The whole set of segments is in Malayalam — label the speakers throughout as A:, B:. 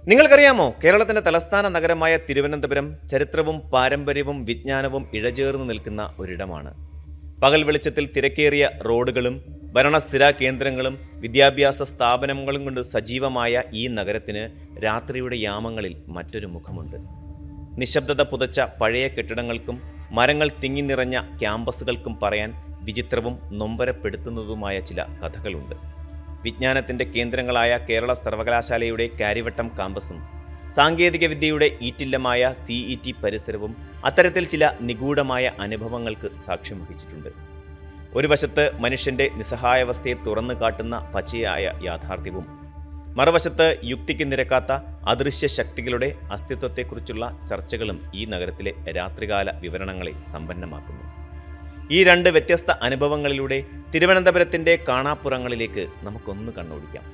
A: നിങ്ങൾക്കറിയാമോ, കേരളത്തിന്റെ തലസ്ഥാന നഗരമായ തിരുവനന്തപുരം ചരിത്രവും പാരമ്പര്യവും വിജ്ഞാനവും ഇഴചേർന്ന് നിൽക്കുന്ന ഒരിടമാണ്. പകൽ വെളിച്ചത്തിൽ തിരക്കേറിയ റോഡുകളും ഭരണസ്ഥിരാ കേന്ദ്രങ്ങളും വിദ്യാഭ്യാസ സ്ഥാപനങ്ങളും കൊണ്ട് സജീവമായ ഈ നഗരത്തിന് രാത്രിയുടെ യാമങ്ങളിൽ മറ്റൊരു മുഖമുണ്ട്. നിശബ്ദത പുതച്ച പഴയ കെട്ടിടങ്ങൾക്കും മരങ്ങൾ തിങ്ങി നിറഞ്ഞ ക്യാമ്പസുകൾക്കും പറയാൻ വിചിത്രവും നൊമ്പരപ്പെടുത്തുന്നതുമായ ചില കഥകളുണ്ട്. വിജ്ഞാനത്തിൻ്റെ കേന്ദ്രങ്ങളായ കേരള സർവകലാശാലയുടെ കാര്യവട്ടം കാമ്പസും സാങ്കേതിക വിദ്യയുടെ ഈറ്റില്ലമായ CET പരിസരവും അത്തരത്തിൽ ചില നിഗൂഢമായ അനുഭവങ്ങൾക്ക് സാക്ഷ്യം വഹിച്ചിട്ടുണ്ട്. ഒരു വശത്ത് മനുഷ്യൻ്റെ നിസ്സഹായാവസ്ഥയെ തുറന്നു കാട്ടുന്ന പച്ചയായ യാഥാർത്ഥ്യവും, മറുവശത്ത് യുക്തിക്ക് നിരക്കാത്ത അദൃശ്യ ശക്തികളുടെ അസ്തിത്വത്തെക്കുറിച്ചുള്ള ചർച്ചകളും ഈ നഗരത്തിലെ രാത്രികാല വിവരണങ്ങളെ സമ്പന്നമാക്കുന്നു. ഈ രണ്ട് വ്യത്യസ്ത അനുഭവങ്ങളിലൂടെ തിരുവനന്തപുരത്തിൻ്റെ കാണാപ്പുറങ്ങളിലേക്ക് നമുക്കൊന്ന് കണ്ണോടിക്കാം.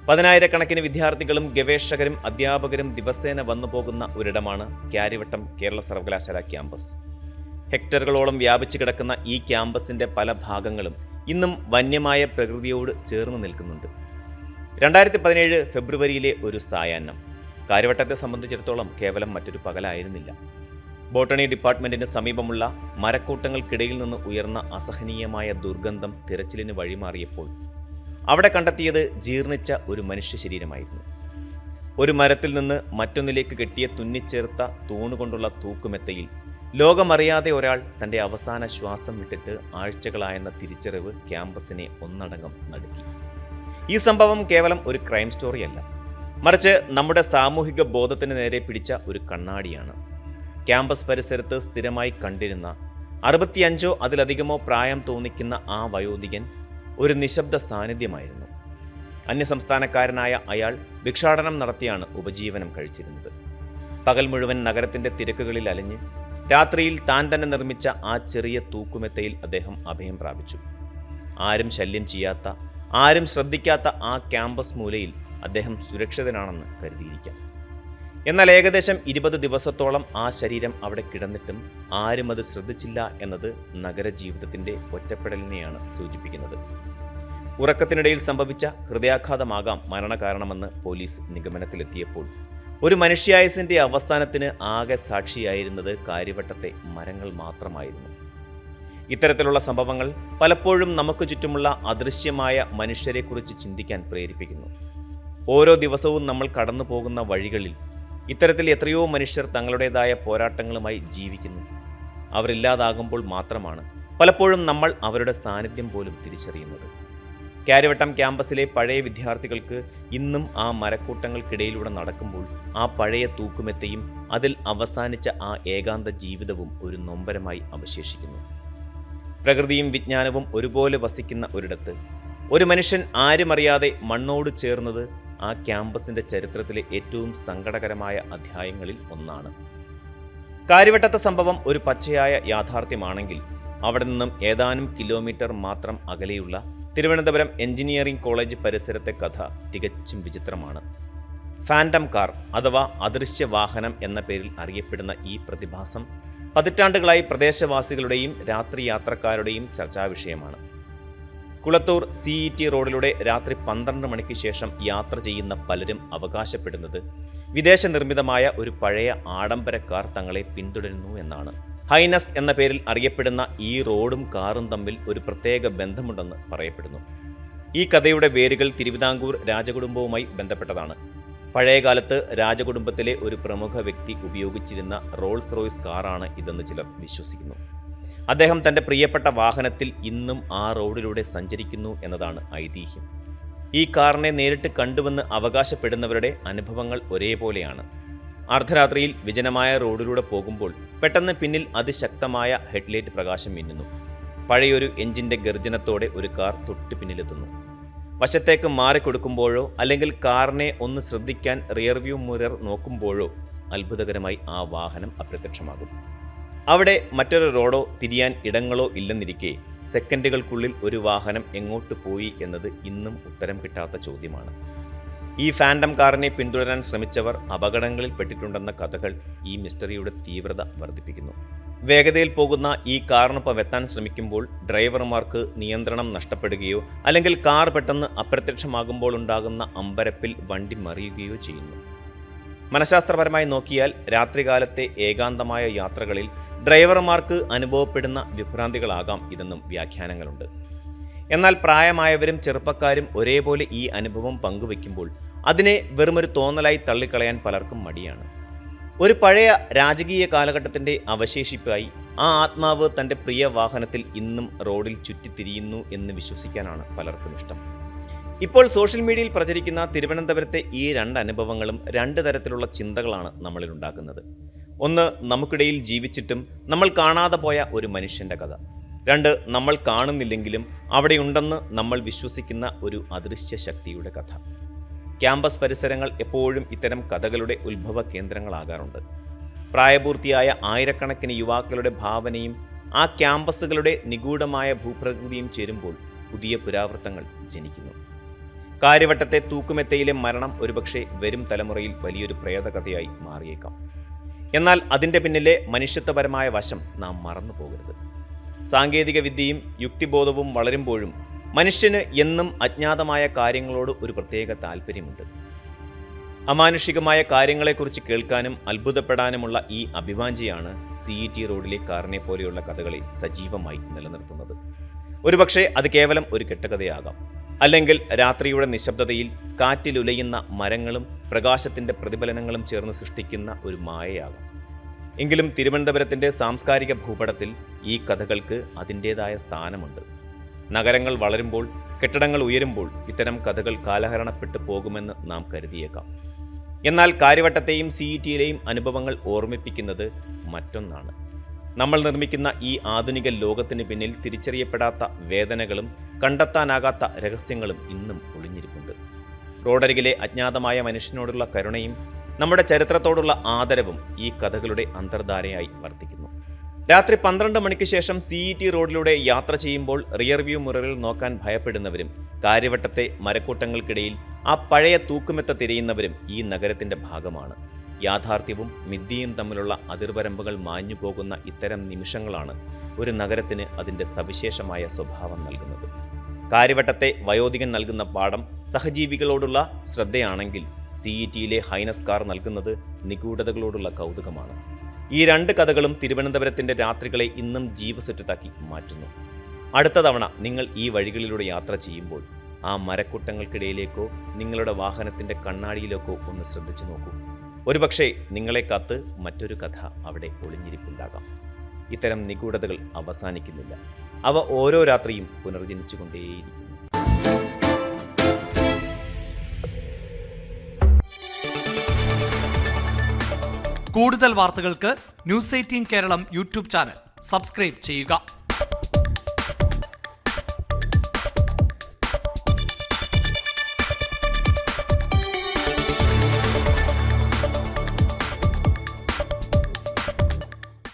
A: പതിനായിരക്കണക്കിന് വിദ്യാർത്ഥികളും ഗവേഷകരും അധ്യാപകരും ദിവസേന വന്നുപോകുന്ന ഒരിടമാണ് കാര്യവട്ടം കേരള സർവകലാശാല ക്യാമ്പസ്. ഹെക്ടറുകളോളം വ്യാപിച്ചു കിടക്കുന്ന ഈ ക്യാമ്പസിൻ്റെ പല ഭാഗങ്ങളും ഇന്നും വന്യമായ പ്രകൃതിയോട് ചേർന്ന് നിൽക്കുന്നുണ്ട്. 2017 ഫെബ്രുവരിയിലെ ഒരു സായാഹ്നം കാര്യവട്ടത്തെ സംബന്ധിച്ചിടത്തോളം കേവലം മറ്റൊരു പകലായിരുന്നില്ല. ബോട്ടണി ഡിപ്പാർട്ട്മെന്റിന് സമീപമുള്ള മരക്കൂട്ടങ്ങൾക്കിടയിൽ നിന്ന് ഉയർന്ന അസഹനീയമായ ദുർഗന്ധം തിരച്ചിലിന് വഴിമാറിയപ്പോൾ അവിടെ കണ്ടെത്തിയത് ജീർണിച്ച ഒരു മനുഷ്യ ശരീരമായിരുന്നു. ഒരു മരത്തിൽ നിന്ന് മറ്റൊന്നിലേക്ക് കെട്ടിയ തുന്നിച്ചേർത്ത തൂണുകൊണ്ടുള്ള തൂക്കുമെത്തയിൽ ലോകമറിയാതെ ഒരാൾ തൻ്റെ അവസാന ശ്വാസം വിട്ടിട്ട് ആഴ്ചകളായെന്ന തിരിച്ചറിവ് ക്യാമ്പസിനെ ഒന്നടങ്കം നടുക്കി. ഈ സംഭവം കേവലം ഒരു ക്രൈം സ്റ്റോറിയല്ല, മറിച്ച് നമ്മുടെ സാമൂഹിക ബോധത്തിന് നേരെ പിടിച്ച ഒരു കണ്ണാടിയാണ്. ക്യാമ്പസ് പരിസരത്ത് സ്ഥിരമായി കണ്ടിരുന്ന 65 അതിലധികമോ പ്രായം തോന്നിക്കുന്ന ആ വയോധികൻ ഒരു നിശബ്ദ സാന്നിധ്യമായിരുന്നു. അന്യസംസ്ഥാനക്കാരനായ അയാൾ ഭിക്ഷാടനം നടത്തിയാണ് ഉപജീവനം കഴിച്ചിരുന്നത്. പകൽ മുഴുവൻ നഗരത്തിൻ്റെ തിരക്കുകളിൽ അലഞ്ഞ് രാത്രിയിൽ താൻ തന്നെ നിർമ്മിച്ച ആ ചെറിയ തൂക്കുമെത്തയിൽ അദ്ദേഹം അഭയം പ്രാപിച്ചു. ആരും ശല്യം ചെയ്യാത്ത, ആരും ശ്രദ്ധിക്കാത്ത ആ ക്യാമ്പസ് മൂലയിൽ അദ്ദേഹം സുരക്ഷിതനാണെന്ന് കരുതിയിരിക്കാം. എന്നാൽ ഏകദേശം 20 ദിവസത്തോളം ആ ശരീരം അവിടെ കിടന്നിട്ടും ആരും അത് ശ്രദ്ധിച്ചില്ല എന്നത് നഗരജീവിതത്തിൻ്റെ ഒറ്റപ്പെടലിനെയാണ് സൂചിപ്പിക്കുന്നത്. ഉറക്കത്തിനിടയിൽ സംഭവിച്ച ഹൃദയാഘാതമാകാം മരണകാരണമെന്ന് പോലീസ് നിഗമനത്തിലെത്തിയപ്പോൾ ഒരു മനുഷ്യായുസിൻ്റെ അവസാനത്തിന് ആകെ സാക്ഷിയായിരുന്നത് കാര്യവട്ടത്തെ മരങ്ങൾ മാത്രമായിരുന്നു. ഇത്തരത്തിലുള്ള സംഭവങ്ങൾ പലപ്പോഴും നമുക്ക് ചുറ്റുമുള്ള അദൃശ്യമായ മനുഷ്യരെക്കുറിച്ച് ചിന്തിക്കാൻ പ്രേരിപ്പിക്കുന്നു. ഓരോ ദിവസവും നമ്മൾ കടന്നു പോകുന്ന വഴികളിൽ ഇത്തരത്തിൽ എത്രയോ മനുഷ്യർ തങ്ങളുടേതായ പോരാട്ടങ്ങളുമായി ജീവിക്കുന്നു. അവരില്ലാതാകുമ്പോൾ മാത്രമാണ് പലപ്പോഴും നമ്മൾ അവരുടെ സാന്നിധ്യം പോലും തിരിച്ചറിയുന്നത്. കാര്യവട്ടം ക്യാമ്പസിലെ പഴയ വിദ്യാർത്ഥികൾക്ക് ഇന്നും ആ മരക്കൂട്ടങ്ങൾക്കിടയിലൂടെ നടക്കുമ്പോൾ ആ പഴയ തൂക്കുമെത്തയും അതിൽ അവസാനിച്ച ആ ഏകാന്ത ജീവിതവും ഒരു നൊമ്പരമായി അവശേഷിക്കുന്നു. പ്രകൃതിയും വിജ്ഞാനവും ഒരുപോലെ വസിക്കുന്ന ഒരിടത്ത് ഒരു മനുഷ്യൻ ആരുമറിയാതെ മണ്ണോട് ചേർന്നത് ആ ക്യാമ്പസിൻ്റെ ചരിത്രത്തിലെ ഏറ്റവും സങ്കടകരമായ അധ്യായങ്ങളിൽ ഒന്നാണ്. കാര്യവട്ടത്തെ സംഭവം ഒരു പച്ചയായ യാഥാർത്ഥ്യമാണെങ്കിൽ അവിടെ നിന്നും ഏതാനും കിലോമീറ്റർ മാത്രം അകലെയുള്ള തിരുവനന്തപുരം എഞ്ചിനീയറിംഗ് കോളേജ് പരിസരത്തെ കഥ തികച്ചും വിചിത്രമാണ്. ഫാൻറ്റം കാർ അഥവാ അദൃശ്യ വാഹനം എന്ന പേരിൽ അറിയപ്പെടുന്ന ഈ പ്രതിഭാസം പതിറ്റാണ്ടുകളായി പ്രദേശവാസികളുടെയും രാത്രി യാത്രക്കാരുടെയും ചർച്ചാവിഷയമാണ്. കുളത്തൂർ CET റോഡിലൂടെ രാത്രി 12 മണിക്ക് ശേഷം യാത്ര ചെയ്യുന്ന പലരും അവകാശപ്പെടുന്നത് വിദേശ നിർമ്മിതമായ ഒരു പഴയ ആഡംബര കാർ തങ്ങളെ പിന്തുടരുന്നു എന്നാണ്. ഹൈനസ് എന്ന പേരിൽ അറിയപ്പെടുന്ന ഈ റോഡും കാറും തമ്മിൽ ഒരു പ്രത്യേക ബന്ധമുണ്ടെന്ന് പറയപ്പെടുന്നു. ഈ കഥയുടെ വേരുകൾ തിരുവിതാംകൂർ രാജകുടുംബവുമായി ബന്ധപ്പെട്ടതാണ്. പഴയകാലത്ത് രാജകുടുംബത്തിലെ ഒരു പ്രമുഖ വ്യക്തി ഉപയോഗിച്ചിരുന്ന റോൾസ് റോയ്സ് കാറാണ് ഇതെന്ന് ചിലർ വിശ്വസിക്കുന്നു. അദ്ദേഹം തൻ്റെ പ്രിയപ്പെട്ട വാഹനത്തിൽ ഇന്നും ആ റോഡിലൂടെ സഞ്ചരിക്കുന്നു എന്നതാണ് ഐതിഹ്യം. ഈ കാറിനെ നേരിട്ട് കണ്ടുവെന്ന് അവകാശപ്പെടുന്നവരുടെ അനുഭവങ്ങൾ ഒരേപോലെയാണ്. അർദ്ധരാത്രിയിൽ വിജനമായ റോഡിലൂടെ പോകുമ്പോൾ പെട്ടെന്ന് പിന്നിൽ അതിശക്തമായ ഹെഡ്ലൈറ്റ് പ്രകാശം മിന്നുന്നു. പഴയൊരു എഞ്ചിൻ്റെ ഗർജനത്തോടെ ഒരു കാർ തൊട്ട് പിന്നിലെത്തുന്നു. വശത്തേക്ക് മാറിക്കൊടുക്കുമ്പോഴോ അല്ലെങ്കിൽ കാറിനെ ഒന്ന് ശ്രദ്ധിക്കാൻ റിയർവ്യൂ മിറർ നോക്കുമ്പോഴോ അത്ഭുതകരമായി ആ വാഹനം അപ്രത്യക്ഷമാകും. അവിടെ മറ്റൊരു റോഡോ തിരിയാൻ ഇടങ്ങളോ ഇല്ലെന്നിരിക്കെ സെക്കൻഡുകൾക്കുള്ളിൽ ഒരു വാഹനം എങ്ങോട്ട് പോയി എന്നത് ഇന്നും ഉത്തരം കിട്ടാത്ത ചോദ്യമാണ്. ഈ ഫാൻറ്റം കാറിനെ പിന്തുടരാൻ ശ്രമിച്ചവർ അപകടങ്ങളിൽ പെട്ടിട്ടുണ്ടെന്ന കഥകൾ ഈ മിസ്റ്ററിയുടെ തീവ്രത വർദ്ധിപ്പിക്കുന്നു. വേഗതയിൽ പോകുന്ന ഈ കാറിനൊപ്പം എത്താൻ ശ്രമിക്കുമ്പോൾ ഡ്രൈവർമാർക്ക് നിയന്ത്രണം നഷ്ടപ്പെടുകയോ അല്ലെങ്കിൽ കാർ പെട്ടെന്ന് അപ്രത്യക്ഷമാകുമ്പോൾ ഉണ്ടാകുന്ന അമ്പരപ്പിൽ വണ്ടി മറിയുകയോ ചെയ്യുന്നു. മനഃശാസ്ത്രപരമായി നോക്കിയാൽ രാത്രികാലത്തെ ഏകാന്തമായ യാത്രകളിൽ ഡ്രൈവർമാർക്ക് അനുഭവപ്പെടുന്ന വിഭ്രാന്തികളാകാം ഇതെന്നും വ്യാഖ്യാനങ്ങളുണ്ട്. എന്നാൽ പ്രായമായവരും ചെറുപ്പക്കാരും ഒരേപോലെ ഈ അനുഭവം പങ്കുവെക്കുമ്പോൾ അതിനെ വെറുമൊരു തോന്നലായി തള്ളിക്കളയാൻ പലർക്കും മടിയാണ്. ഒരു പഴയ രാജകീയ കാലഘട്ടത്തിൻ്റെ അവശേഷിപ്പായി ആ ആത്മാവ് തൻ്റെ പ്രിയ വാഹനത്തിൽ ഇന്നും റോഡിൽ ചുറ്റിത്തിരിയുന്നു എന്ന് വിശ്വസിക്കാനാണ് പലർക്കും ഇഷ്ടം. ഇപ്പോൾ സോഷ്യൽ മീഡിയയിൽ പ്രചരിക്കുന്ന തിരുവനന്തപുരത്തെ ഈ രണ്ട് അനുഭവങ്ങളും രണ്ട് തരത്തിലുള്ള ചിന്തകളാണ് നമ്മളിൽ ഉണ്ടാക്കുന്നത്. ഒന്ന്, നമുക്കിടയിൽ ജീവിച്ചിട്ടും നമ്മൾ കാണാതെ പോയ ഒരു മനുഷ്യൻ്റെ കഥ. രണ്ട്, നമ്മൾ കാണുന്നില്ലെങ്കിലും അവിടെയുണ്ടെന്ന് നമ്മൾ വിശ്വസിക്കുന്ന ഒരു അദൃശ്യ ശക്തിയുടെ കഥ. ക്യാമ്പസ് പരിസരങ്ങൾ എപ്പോഴും ഇത്തരം കഥകളുടെ ഉത്ഭവ കേന്ദ്രങ്ങളാകാറുണ്ട്. പ്രായപൂർത്തിയായ ആയിരക്കണക്കിന് യുവാക്കളുടെ ഭാവനയും ആ ക്യാമ്പസുകളുടെ നിഗൂഢമായ ഭൂപ്രകൃതിയും ചേരുമ്പോൾ പുതിയ പുരാവൃത്തങ്ങൾ ജനിക്കുന്നു. കാര്യവട്ടത്തെ തൂക്കുമെത്തയിലെ മരണം ഒരുപക്ഷെ വരും തലമുറയിൽ വലിയൊരു പ്രേതകഥയായി മാറിയേക്കാം. എന്നാൽ അതിൻ്റെ പിന്നിലെ മനുഷ്യത്വപരമായ വശം നാം മറന്നു പോകരുത്. സാങ്കേതിക വിദ്യയും യുക്തിബോധവും വളരുമ്പോഴും മനുഷ്യന് എന്നും അജ്ഞാതമായ കാര്യങ്ങളോട് ഒരു പ്രത്യേക താല്പര്യമുണ്ട്. അമാനുഷികമായ കാര്യങ്ങളെക്കുറിച്ച് കേൾക്കാനും അത്ഭുതപ്പെടാനുമുള്ള ഈ അഭിവാഞ്ചിയാണ് CET റോഡിലെ കാറിനെ പോലെയുള്ള കഥകളെ സജീവമായി നിലനിർത്തുന്നത്. ഒരുപക്ഷെ അത് കേവലം ഒരു കെട്ടുകഥയാകാം, അല്ലെങ്കിൽ രാത്രിയുടെ നിശബ്ദതയിൽ കാറ്റിലുലയുന്ന മരങ്ങളും പ്രകാശത്തിൻ്റെ പ്രതിഫലനങ്ങളും ചേർന്ന് സൃഷ്ടിക്കുന്ന ഒരു മായയാകാം. എങ്കിലും തിരുവനന്തപുരത്തിൻ്റെ സാംസ്കാരിക ഭൂപടത്തിൽ ഈ കഥകൾക്ക് അതിൻ്റേതായ സ്ഥാനമുണ്ട്. നഗരങ്ങൾ വളരുമ്പോൾ, കെട്ടിടങ്ങൾ ഉയരുമ്പോൾ ഇത്തരം കഥകൾ കാലഹരണപ്പെട്ടു പോകുമെന്ന് നാം കരുതിയേക്കാം. എന്നാൽ കാര്യവട്ടത്തെയും CETയിലെയും അനുഭവങ്ങൾ ഓർമ്മിപ്പിക്കുന്നത് മറ്റൊന്നാണ്. നമ്മൾ നിർമ്മിക്കുന്ന ഈ ആധുനിക ലോകത്തിന് പിന്നിൽ തിരിച്ചറിയപ്പെടാത്ത വേദനകളും കണ്ടെത്താനാകാത്ത രഹസ്യങ്ങളും ഇന്നും ഒളിഞ്ഞിരിപ്പുണ്ട്. റോഡരികിലെ അജ്ഞാതമായ മനുഷ്യനോടുള്ള കരുണയും നമ്മുടെ ചരിത്രത്തോടുള്ള ആദരവും ഈ കഥകളുടെ അന്തർധാരയായി വർത്തിക്കുന്നു. രാത്രി 12 മണിക്ക് ശേഷം CET റോഡിലൂടെ യാത്ര ചെയ്യുമ്പോൾ റിയർ വ്യൂ മിററിൽ നോക്കാൻ ഭയപ്പെടുന്നവരും കാര്യവട്ടത്തെ മരക്കൂട്ടങ്ങൾക്കിടയിൽ ആ പഴയ തൂക്കുമെത്ത തിരയുന്നവരും ഈ നഗരത്തിൻ്റെ ഭാഗമാണ്. യാഥാർത്ഥ്യവും മിഥ്യയും തമ്മിലുള്ള അതിർവരമ്പുകൾ മാഞ്ഞു പോകുന്ന ഇത്തരം നിമിഷങ്ങളാണ് ഒരു നഗരത്തിന് അതിൻ്റെ സവിശേഷമായ സ്വഭാവം നൽകുന്നത്. കാര്യവട്ടത്തെ വയോധികൻ നൽകുന്ന പാഠം സഹജീവികളോടുള്ള ശ്രദ്ധയാണെങ്കിൽ CETയിലെ ഹൈനസ് കാർ നൽകുന്നത് നിഗൂഢതകളോടുള്ള കൗതുകമാണ്. ഈ രണ്ട് കഥകളും തിരുവനന്തപുരത്തിൻ്റെ രാത്രികളെ ഇന്നും ജീവസുറ്റതാക്കി മാറ്റുന്നു. അടുത്ത തവണ നിങ്ങൾ ഈ വഴികളിലൂടെ യാത്ര ചെയ്യുമ്പോൾ ആ മരക്കൂട്ടങ്ങൾക്കിടയിലേക്കോ നിങ്ങളുടെ വാഹനത്തിൻ്റെ കണ്ണാടിയിലേക്കോ ഒന്ന് ശ്രദ്ധിച്ചു നോക്കൂ. ഒരുപക്ഷെ നിങ്ങളെ കാത്ത് മറ്റൊരു കഥ അവിടെ ഒളിഞ്ഞിരിപ്പുണ്ടാകാം. ഇത്തരം നിഗൂഢതകൾ അവസാനിക്കുന്നില്ല. അവ ഓരോ രാത്രിയും പുനർജനിച്ചുകൊണ്ടേയിരിക്കുന്നു.
B: കൂടുതൽ വാർത്തകൾക്ക് News 18 Keralam YouTube channel subscribe ചെയ്യുക.